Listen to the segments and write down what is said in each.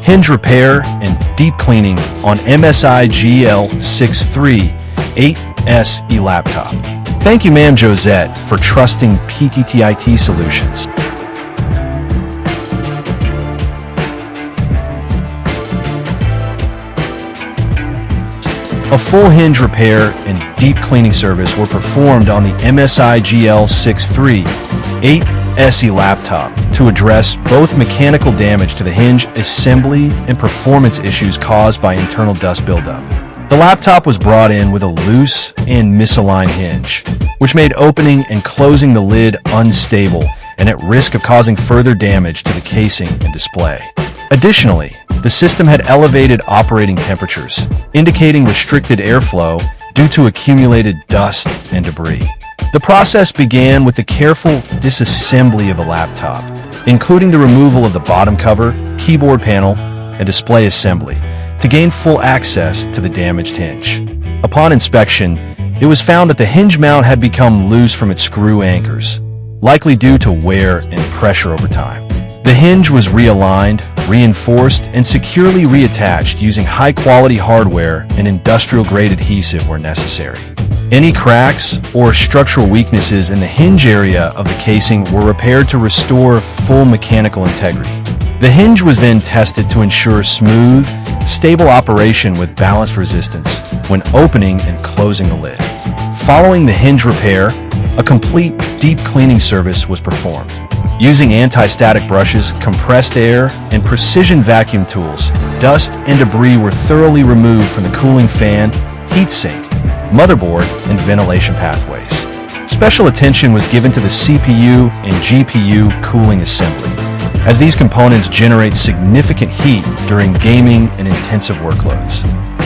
hinge repair, and deep cleaning on MSI GL63 8SE laptop. Thank you, Ma'am Josette, for trusting PTTIT Solutions. A full hinge repair and deep cleaning service were performed on the MSI GL63 8SE laptop to address both mechanical damage to the hinge assembly and performance issues caused by internal dust buildup. The laptop was brought in with a loose and misaligned hinge, which made opening and closing the lid unstable and at risk of causing further damage to the casing and display. Additionally, the system had elevated operating temperatures, indicating restricted airflow due to accumulated dust and debris. The process began with the careful disassembly of the laptop, including the removal of the bottom cover, keyboard panel, and display assembly, to gain full access to the damaged hinge. Upon inspection, it was found that the hinge mount had become loose from its screw anchors, likely due to wear and pressure over time. The hinge was realigned, reinforced, and securely reattached using high-quality hardware and industrial-grade adhesive where necessary. Any cracks or structural weaknesses in the hinge area of the casing were repaired to restore full mechanical integrity. The hinge was then tested to ensure smooth, stable operation with balanced resistance when opening and closing the lid. Following the hinge repair, a complete deep cleaning service was performed. Using anti-static brushes, compressed air, and precision vacuum tools, dust and debris were thoroughly removed from the cooling fan, heatsink, motherboard, and ventilation pathways. Special attention was given to the CPU and GPU cooling assembly, as these components generate significant heat during gaming and intensive workloads.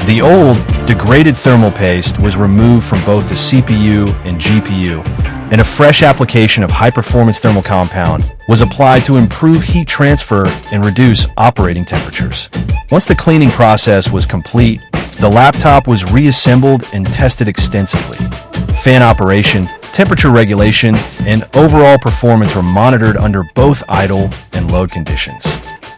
The old, degraded thermal paste was removed from both the CPU and GPU, and a fresh application of high-performance thermal compound was applied to improve heat transfer and reduce operating temperatures. Once the cleaning process was complete, the laptop was reassembled and tested extensively. Fan operation, temperature regulation, and overall performance were monitored under both idle and load conditions.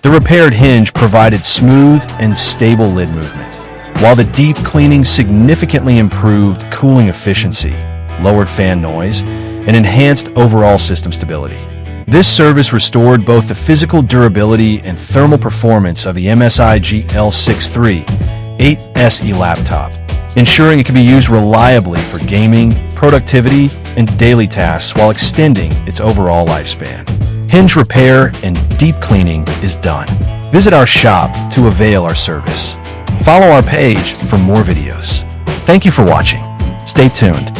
The repaired hinge provided smooth and stable lid movement, while the deep cleaning significantly improved cooling efficiency, lowered fan noise, and enhanced overall system stability. This service restored both the physical durability and thermal performance of the MSI GL63 8SE laptop, ensuring it can be used reliably for gaming, productivity, and daily tasks while extending its overall lifespan. Hinge repair and deep cleaning is done. Visit our shop to avail our service. Follow our page for more videos. Thank you for watching. Stay tuned.